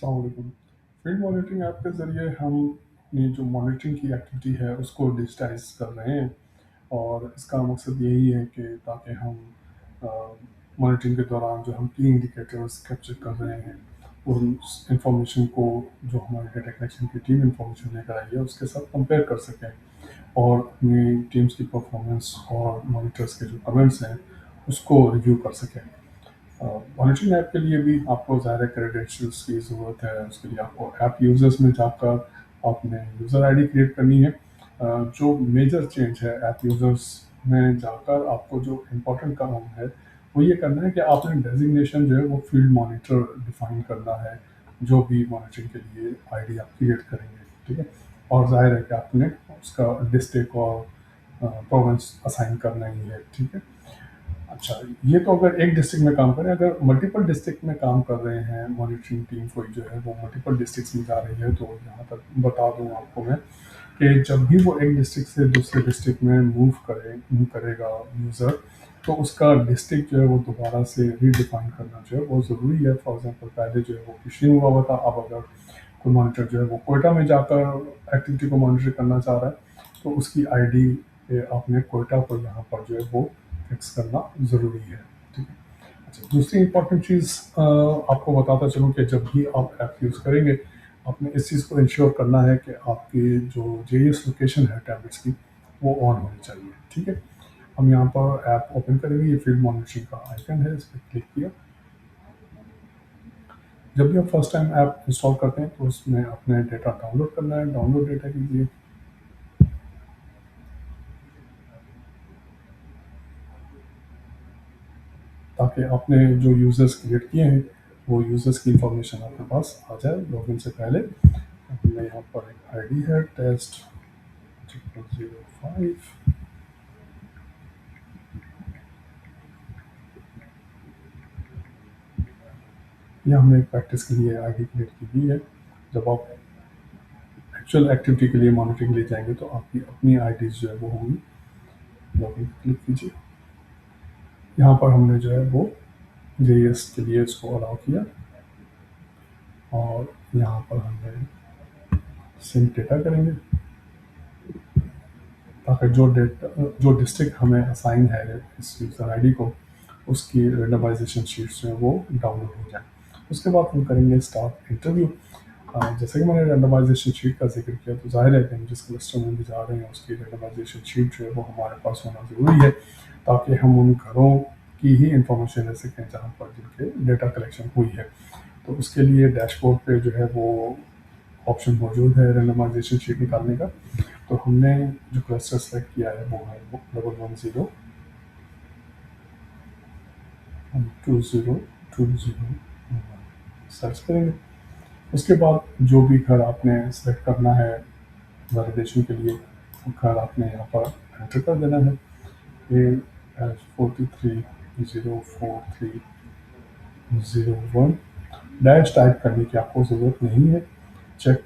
अस्सलाम वालेकुम। Field monitoring app के ज़रिए हम अपनी जो मॉनिटरिंग की एक्टिविटी है उसको डिजिटाइज़ कर रहे हैं और इसका मकसद यही है कि ताकि हम मॉनिटरिंग के दौरान जो हम की इंडिकेटर्स कैप्चर कर रहे हैं उस इंफॉर्मेशन को जो हमारे डेटा कलेक्शन की टीम इंफॉर्मेशन लेकर आई है उसके साथ कंपेयर कर सकें और अपनी टीम्स की परफॉर्मेंस और मॉनिटर्स के जो कमेंट्स हैं उसको रिव्यू कर सकें। मॉनिटरिंग ऐप के लिए भी आपको ज़्यादा क्रेडेंशियल्स की ज़रूरत है। उसके लिए आपको ऐप यूज़र्स में जाकर आपने यूज़र आईडी क्रिएट करनी है। जो मेजर चेंज है ऐप यूज़र्स में जाकर आपको जो इम्पोर्टेंट काम है वो ये करना है कि आपने डेजिग्नेशन जो है वो फील्ड मॉनिटर डिफाइन करना है जो भी मॉनिटरिंग के लिए आईडी आप क्रिएट करेंगे, ठीक है। और जाहिर है कि आपने उसका डिस्ट्रिक्ट और प्रोविंस असाइन करना ही है, ठीक है। अच्छा, ये तो अगर एक डिस्ट्रिक्ट में काम करें, अगर मल्टीपल डिस्ट्रिक्ट में काम कर रहे हैं, मॉनिटरिंग टीम कोई जो है वो मल्टीपल डिस्ट्रिक्ट्स में जा रही है, तो यहाँ तक बता दूँ आपको मैं कि जब भी वो एक डिस्ट्रिक्ट से दूसरे डिस्ट्रिक्ट में मूव करेगा यूज़र, तो उसका डिस्ट्रिक्ट जो है वो दोबारा से रीडिफाइन करना जो है वो ज़रूरी है। फॉर एग्ज़ाम्पल पहले जो है वो किसी हुआ था, अब अगर कोई मॉनिटर जो है वो कोयटा में जाकर एक्टिविटी को मॉनिटर करना चाह रहा है, तो उसकी आईडी आपने कोयटा को यहाँ पर जो है वो फिक्स करना ज़रूरी है, ठीक है। अच्छा, दूसरी इम्पोर्टेंट चीज़ आपको बताता चलूँ कि जब भी आप ऐप यूज़ करेंगे, आपने इस चीज़ को इंश्योर करना है कि आपकी जो जीएस लोकेशन है टैबलेट्स की, वो ऑन होनी चाहिए, ठीक है। हम यहाँ पर ऐप ओपन करेंगे, ये फील्ड मॉनिटरिंग का आइकन है, इस पर क्लिक किया। जब भी आप फर्स्ट टाइम ऐप इंस्टॉल करते हैं तो उसमें अपने डेटा डाउनलोड करना है, डाउनलोड डेटा कीजिए। ताकि आपने जो यूज़र्स क्रिएट किए हैं वो यूज़र्स की इंफॉर्मेशन आपके पास आ जाए लॉगिन से पहले। हमने यहाँ पर एक आईडी है टेस्ट 05। ये हमने प्रैक्टिस के लिए आईडी क्रिएट की हुई है। जब आप एक्चुअल एक्टिविटी के लिए मॉनिटरिंग ले जाएंगे तो आपकी अपनी आईडीज जो है वो होंगी। लॉगिन क्लिक कीजिए। यहाँ पर हमने जो है वो जेएस के लिए इसको अलाउ किया और यहाँ पर हमने सिंक डेटा करेंगे ताकि जो डिस्ट्रिक्ट हमें असाइन है इस यूज़र आईडी को, उसकी रेंडमाइजेशन शीट्स जो है वो डाउनलोड हो जाए। उसके बाद हम करेंगे स्टार्ट इंटरव्यू। जैसे कि मैंने रेंडमाइजेशन शीट का जिक्र किया, तो जाहिर है कि हम जिस क्लस्टर में भी जा रहे हैं उसकी रेंडमाइजेशन शीट जो है वो हमारे पास होना ज़रूरी है ताकि हम उन घरों की ही इंफॉर्मेशन ले सकें जहाँ पर जिनके डेटा कलेक्शन हुई है। तो उसके लिए डैशबोर्ड पे जो है वो ऑप्शन मौजूद है रेंडमाइजेशन शीट निकालने का। तो हमने जो क्लस्टर सेलेक्ट किया है वो है 1110 20 सर्च करेंगे। उसके बाद जो भी घर आपने सेलेक्ट करना है वैलिडेशन के लिए, वो घर आपने यहाँ पर एंटर कर देना है। ये 43043001 डैश टाइप करने की आपको ज़रूरत नहीं है। चेक।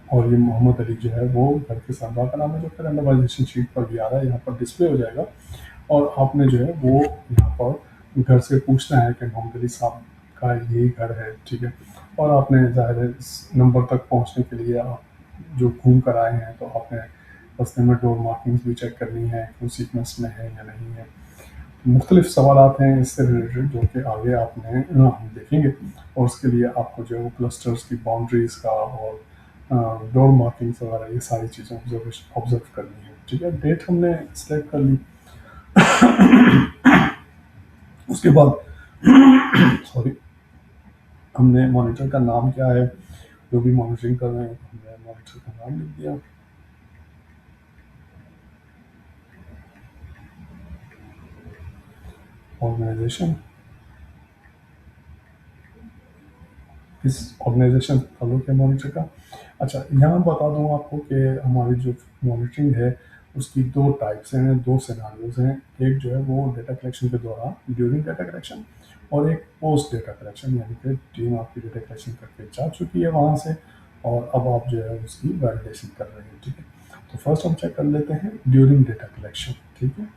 और ये मोहम्मद अली जो है वो घर के सामने का नाम है जो फिर रेंडमाइजेशन शीट पर भी आ रहा है, यहाँ पर डिस्प्ले हो जाएगा। और आपने जो है वो यहाँ पर घर से पूछना है कि मोहम्मद अली साहब का यही घर है, ठीक है। और आपने ज़ाहिर है इस नंबर तक पहुँचने के लिए आप जो घूम कर आए हैं तो आपने रास्ते में डोर मार्किंग्स भी चेक करनी है कि सीक्वेंस में है या नहीं है। मुख्तलिफ सवालात हैं इससे रिलेटेड जो कि आगे आपने हम देखेंगे। और उसके लिए आपको जो है वो क्लस्टर्स की बाउंड्रीज़ का और डोर मार्किंग्स वगैरह ये सारी चीज़ें ऑब्जर्व करनी है, ठीक है। डेट हमने सेलेक्ट कर ली। उसके बाद सॉरी, हमने मॉनिटर का नाम क्या है, जो भी मॉनिटरिंग कर रहे हैं तो हमने मॉनिटर का नाम लिख दिया। ऑर्गेनाइजेशन, किस ऑर्गेनाइजेशन ताल्लुक है मॉनिटर का। अच्छा, यहाँ बता दूँ आपको कि हमारी जो मॉनिटरिंग है उसकी दो टाइप्स हैं, दो सिनारियोज हैं। एक जो है वो डेटा कलेक्शन के दौरान ड्यूरिंग डेटा कलेक्शन, और एक पोस्ट डेटा कलेक्शन, यानी कि टीम आपकी डेटा कलेक्शन करके जा चुकी है वहाँ से और अब आप जो है उसकी वैलिडेशन कर रहे हैं, ठीक है। तो फर्स्ट हम चेक कर लेते हैं ड्यूरिंग डेटा कलेक्शन, ठीक है।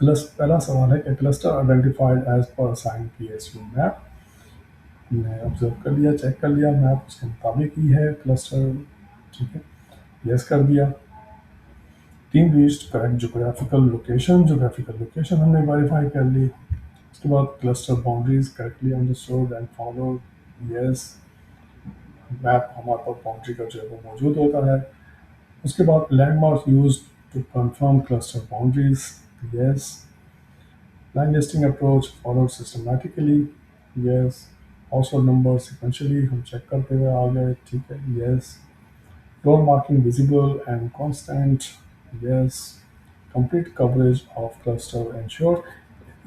पहला सवाल है कि cluster identified as per assign PSU map. हमने ऑब्जर्व कर लिया, चेक कर लिया, मैप उसके मुताबिक ही है क्लस्टर, ठीक है, यस कर दिया। Team reached correct geographical location हमने वेरीफाई कर ली। उसके बाद cluster boundaries correctly understood and followed, yes. Map हमारे पास बाउंड्री का जो है वो मौजूद होता है। उसके बाद landmark use to confirm cluster boundaries, yes. Line listing approach followed systematically, yes. Household number sequentially हम चेक करते हुए आ गए, ठीक है, yes. Floor marking visible and constant, yes. Complete coverage of cluster ensure।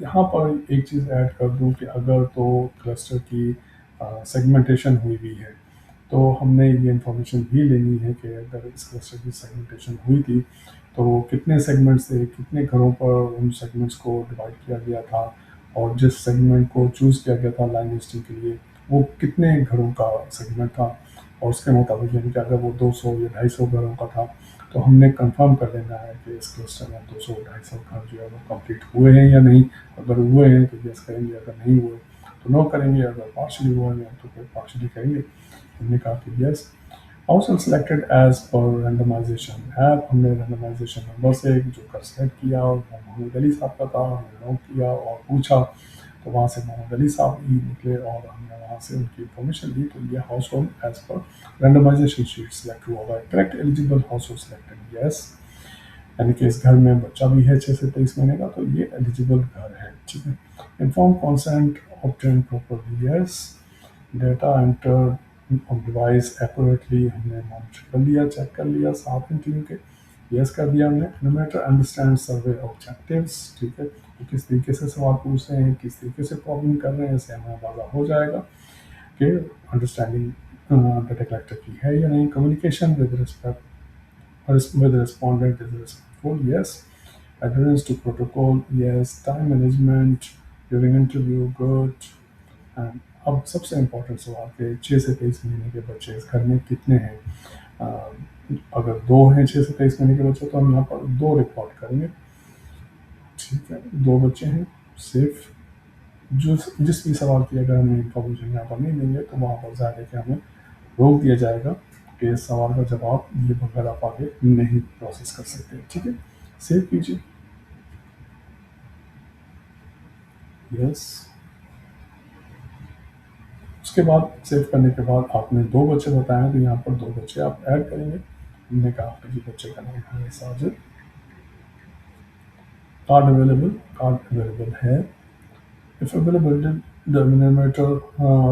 यहाँ पर एक चीज़ ऐड कर दूँ कि अगर तो क्लस्टर की सेगमेंटेशन हुई भी है, तो हमने ये इंफॉर्मेशन भी लेनी है कि अगर इस क्लस्टर की सेगमेंटेशन हुई थी तो कितने सेगमेंट्स थे, कितने घरों पर उन सेगमेंट्स को डिवाइड किया गया था, और जिस सेगमेंट को चूज़ किया गया था लाइन लिस्टिंग के लिए वो कितने घरों का सेगमेंट था। और उसके मुताबिक यानी कि अगर वो 200 या 250 घरों का था तो हमने कंफर्म कर लेना है कि इस क्लस्टर में 200-250 घर जो है वो कंप्लीट हुए हैं या नहीं। अगर हुए हैं तो यस करेंगे, अगर नहीं हुए तो नो करेंगे, अगर पार्शली हुए हैं तो फिर पार्शली करेंगे। हमने कहा कि yes. Option selected as per randomization app, हमने रैंडमाइजेशन नंबर से जो कर सेलेक्ट किया और वो मोहम्मद अली साहब का था, हमने नोट किया और पूछा तो वहाँ से मोहम्मद अली साहब ही निकले और हमने वहाँ से उनकी इन्फॉर्मेशन ली। तो ये household as per randomization sheet select हुआ हुआ है। Correct eligible household selected, yes. यानी कि इस घर में बच्चा भी है 6 से 23 महीने का, तो ये एलिजिबल घर है, ठीक है। Inform consent obtain properly, yes. Data enter on device accurately हमने मॉनिटर कर लिया, चेक कर लिया, साथ में टीम के यस कर दिया हमने। एनिमेटर अंडरस्टैंड सर्वे ऑब्जेक्टिव्स, ठीक है, तो किस तरीके से सवाल पूछ रहे हैं, किस तरीके से प्रॉब्लम कर रहे हैं, इससे हमें अंदाजा हो जाएगा कि अंडरस्टैंडिंग डाटा कलेक्टर की है या नहीं। Communication with respect with respondent is respectful, yes. Adherence to protocol, yes. Time management during interview, good. And अब सबसे इम्पोर्टेंट सवाल कि 6 से 23 महीने के बच्चे इस घर में कितने हैं। अगर 2 हैं 6 से 23 महीने के बच्चे तो हम यहाँ पर 2 रिकॉर्ड करेंगे, ठीक है। 2 बच्चे हैं सिर्फ। जिस भी सवाल की अगर हमें इंफॉर्मेशन यहाँ पर नहीं देंगे तो वहाँ पर जाकर के हमें रोक दिया जाएगा कि इस सवाल का जवाब ये बगैर आप आगे नहीं प्रोसेस कर सकते, ठीक है। सेव कीजिए, यस। उसके बाद सेव करने के बाद आपने 2 बच्चे बताए तो यहाँ पर 2 बच्चे आप ऐड करेंगे। हमने कहा कि बच्चे का नाम है साजिद। कार्ड अवेलेबल है। If available the numerator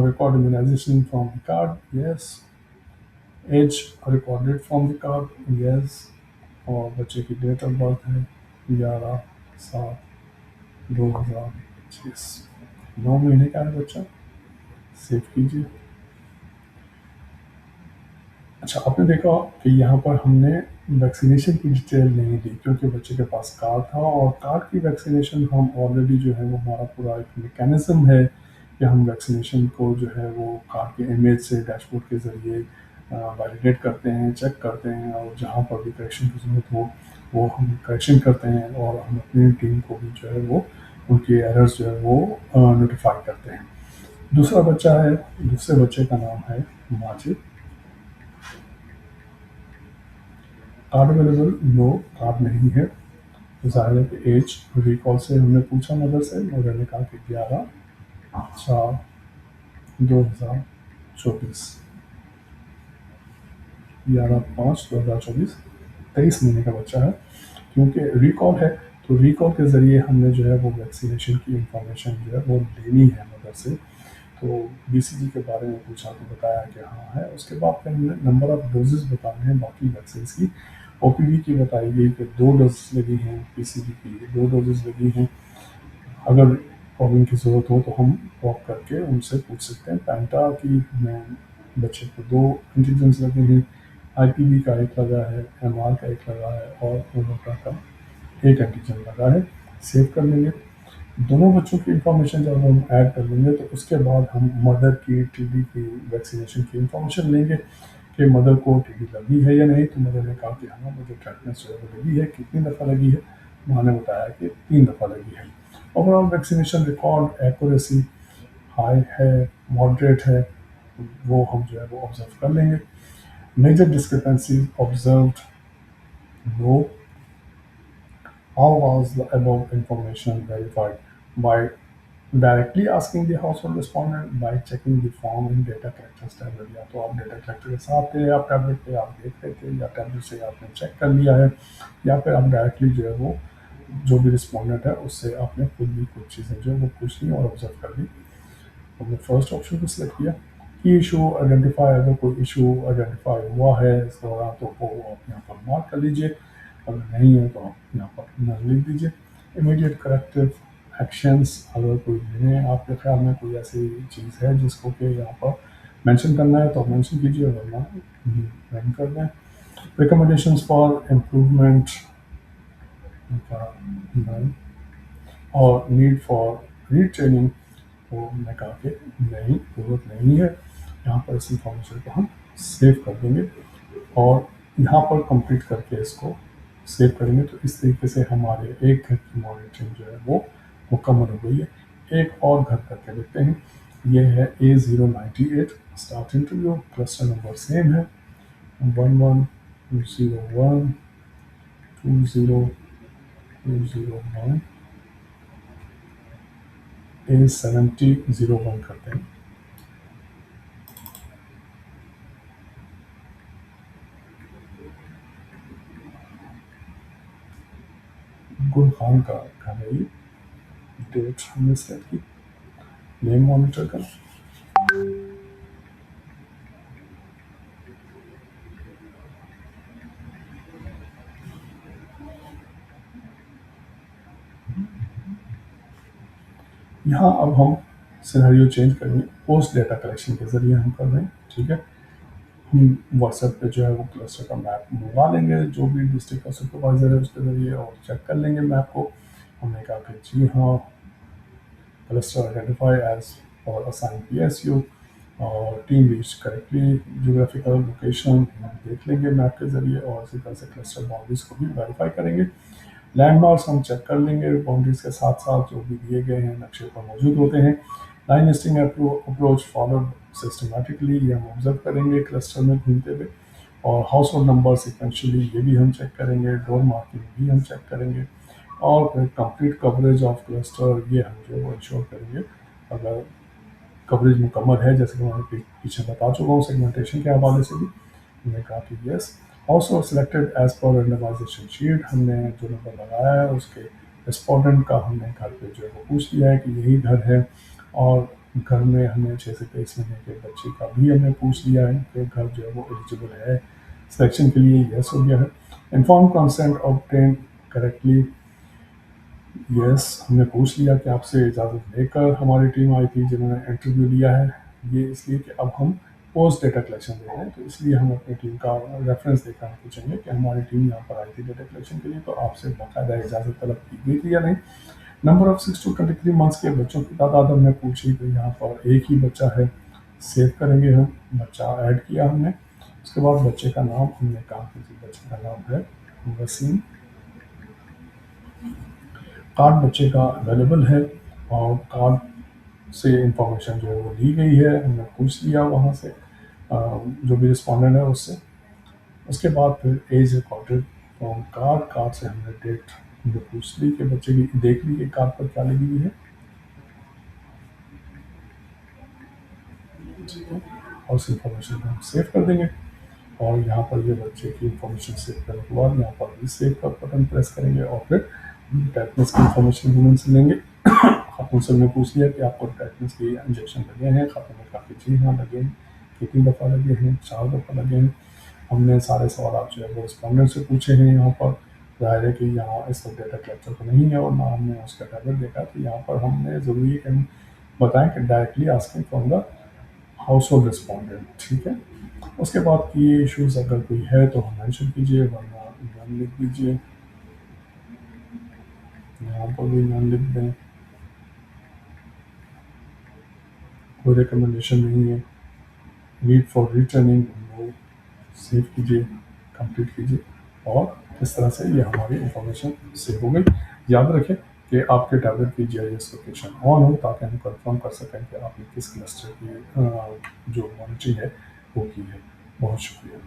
record immunization from the card, yes. As recorded from the card, yes. और बच्चे की डेट ऑफ बर्थ है 11/7/2025। 9 महीने का है बच्चा, सेव कीजिए। अच्छा, आपने देखा कि यहाँ पर हमने वैक्सीनेशन की डिटेल नहीं दी क्योंकि बच्चे के पास कार्ड था, और कार्ड की वैक्सीनेशन हम ऑलरेडी जो है वो हमारा पूरा एक मैकेनिज्म है कि हम वैक्सीनेशन को जो है वो कार्ड के इमेज से डैशबोर्ड के ज़रिए वैलिडेट करते हैं, चेक करते हैं, और जहाँ पर भी करेक्शन की ज़रूरत हो वो हम करेक्शन करते हैं, और हम अपनी टीम को भी जो है वो उनकी एरर्स जो है वो नोटिफाई करते हैं। दूसरा बच्चा है, दूसरे बच्चे का नाम है Majid. Card available, no, card नहीं है। ज़ाहिर है कि एज रिकॉल से हमने पूछा मदर से, मदर ने कहा कि 11/4/2024, 11/5/2024, 23 महीने का बच्चा है। क्योंकि रिकॉल है तो रिकॉल के ज़रिए हमने जो है वो वैक्सीनेशन की इंफॉर्मेशन जो है वो लेनी है मदर से। तो बीसीजी के बारे में पूछा तो बताया कि हाँ है। उसके बाद फिर हमने नंबर ऑफ डोजेस बताने हैं बाकी वैक्सीन की। ओपीवी की बताई गई कि 2 डोज लगी हैं, पीसीजी की 2 डोजेस लगी हैं। अगर प्रॉब्लम की ज़रूरत हो तो हम वॉक करके उनसे पूछ सकते हैं। पैंटा की हमें बच्चे को 2 एंटीजन्स लगे हैं, आईपीवी का 1 लगा है, एमआर का 1 लगा है, और कोरोना का 1 एंटीजन लगा है। सेव कर लेंगे। दोनों बच्चों की इंफॉर्मेशन जब हम ऐड कर लेंगे तो उसके बाद हम मदर की टीबी की वैक्सीनेशन की इंफॉर्मेशन लेंगे कि मदर को टीबी लगी है या नहीं। तो मदर ने कहा कि हाँ मुझे टेटनस जो है वो लगी है, कितनी दफ़ा लगी है, माँ ने बताया कि 3 दफ़ा लगी है। Overall vaccination record accuracy high है, मॉडरेट है, वो हम जो है वो ऑब्जर्व कर लेंगे। Major discrepancies observed, no. How was the above information verified? By directly asking the household respondent, by checking the form in data collectors tablet। या तो आप डेटा कलेक्टर के साथ थे, आप टैबलेट पे आप देख रहे थे, या टैबलेट से आपने चेक कर लिया है, या फिर आप डायरेक्टली जो है वो जो भी रिस्पॉन्डेंट है उससे आपने खुद भी कुछ चीज़ें जो है वो पूछ ली और ऑब्जर्व कर ली। हमने फर्स्ट ऑप्शन को सिलेक्ट किया कि इशू आइडेंटिफाई, अगर कोई इशू आइडेंटिफाई हुआ है इस दौरान तो वो आप यहाँ पर मार्क कर लीजिए, अगर नहीं है तो आप यहाँ पर न लिख दीजिए। इमीडिएट करेक्टिव एक्शंस, अगर कोई लेने आपके ख्याल में कोई ऐसी चीज़ है जिसको कि यहाँ पर मेंशन करना है तो मेंशन कीजिए, वरना नहीं कर दें। रिकमेंडेशंस फॉर इम्प्रूवमेंट और नीड फॉर रीट्रेनिंग, तो हमने कहा कि नहीं, ज़रूरत नहीं है। यहाँ पर इस इंफॉर्मेशन को हम सेव कर देंगे और यहाँ पर कंप्लीट करके इसको सेव करेंगे, तो इस तरीके से हमारे एक घर की मॉनिटरिंग जो है वो मुकम्मल हो गई है। एक और घर करके देखते हैं। ये है A098 start interview, cluster number same है 1101202009, A7001 करते हैं। गुल खान का घर है ये, डेट हमने सेट की, नेम मॉनिटर का। यहाँ अब हम सिनेरियो चेंज करेंगे, पोस्ट डेटा कलेक्शन के जरिए हम कर रहे हैं, ठीक है। हम व्हाट्सएप पे जो है वो क्लस्टर का मैप मंगवा लेंगे जो भी डिस्ट्रिक्ट का सुपरवाइजर है उसके जरिए, और चेक कर लेंगे मैप को। हमने कहा कि जी हाँ, क्लस्टर आइडेंटिफाई एज और असाइन PSU और team reach correctly geographical location देख लेंगे मैप के जरिए, और इसी तरह से क्लस्टर बाउंड्रीज को भी वेरीफाई करेंगे। लैंडमार्क्स हम चेक कर लेंगे, बाउंड्रीज के साथ साथ जो भी दिए गए हैं नक्शे पर मौजूद होते हैं। Line listing approach followed systematically, ये हम ऑब्जर्व करेंगे क्लस्टर में घूमते हुए। और हाउस होल्ड नंबर सिक्वेंशली ये भी हम चेक करेंगे, डोर मार्किंग भी हम चेक करेंगे, और फिर कंप्लीट कवरेज ऑफ क्लस्टर ये हम जो है वो इंश्योर करेंगे। अगर कवरेज मुकम्मल है, जैसे कि मैं पीछे बता चुका हूँ सेगमेंटेशन के हवाले से भी, हमने कहा कि yes. Also selected as per randomization sheet, हमने जो नंबर लगाया है उसके रिस्पोंडेंट का हमने घर पे जो है वो पूछ लिया है कि यही घर है, और घर में हमने 6 से 23 महीने के बच्चे का भी हमने पूछ लिया है कि घर जो है वो एलिजिबल है सिलेक्शन के लिए, यस हो गया है। Inform consent obtain correctly, yes, हमने पूछ लिया कि आपसे इजाज़त लेकर हमारी टीम आई थी जिन्होंने इंटरव्यू लिया है। ये इसलिए कि अब हम पोस्ट डेटा कलेक्शन दे रहे हैं, तो इसलिए हम अपनी टीम का रेफरेंस देकर हम पूछेंगे कि हमारी टीम यहाँ पर आई थी डेटा कलेक्शन के लिए, तो आपसे बाकायदा इजाज़त तलब की गई थी या नहीं। नंबर ऑफ 6 to 23 मंथ्स के बच्चों की तादाद हमने पूछी, तो यहाँ पर एक ही बच्चा है, सेव करेंगे हम, बच्चा ऐड किया हमने। उसके बाद बच्चे का नाम हमने कहा कि जी बच्चे का नाम है वसीम। कार्ड बच्चे का अवेलेबल है, और कार्ड से इंफॉर्मेशन जो है वो ली गई है, हमने पूछ लिया वहाँ से जो भी रिस्पॉन्डेंट है उससे। उसके बाद फिर as recorded from card, card से हमने डेट जो पूछ ली कि बच्चे की, देख ली कि कार्ड पर क्या लिखी हुई है, और उस इंफॉर्मेशन को हम सेव कर देंगे। और यहाँ पर ये बच्चे की इंफॉर्मेशन सेव करने के बाद यहाँ पर भी सेव का बटन प्रेस करेंगे, और फिर टेटनस की इंफॉर्मेशन भी उनसे लेंगे। खातून से हमने पूछ लिया कि आपको टेटनस के इंजेक्शन लगे हैं, खातून ने कहा कि जी हाँ लगे हैं, कितनी दफ़ा लगे हैं, 4 दफ़ा लगे हैं। हमने सारे सवाल जो है वो रिस्पॉन्डेंट से पूछे हैं। यहाँ पर ज़ाहिर है कि यहाँ इस वक्त डेटा कलेक्टर तो नहीं है और ना हमने उसका टैबलेट देखा, तो यहाँ पर हमने ज़रूरी है कि हम बताएं कि directly asking from the house hold respondent, ठीक है। उसके बाद की इश्यूज़ अगर कोई है तो हम मेंशन कीजिए, वरना नाम लिख दीजिए, यहाँ पर भी नाम लिख दें। कोई रिकमेंडेशन नहीं है, नीड फॉर रिटर्निंग वो सेव कीजिए, कंप्लीट कीजिए, और इस तरह से ये हमारी इंफॉर्मेशन सेव हो गई। याद रखें कि आपके टैबलेट की जीआईएस लोकेशन ऑन हो, ताकि हम कंफर्म कर सकें कि आपने किस क्लस्टर की जो मॉनिटरिंग है वो की है। बहुत शुक्रिया।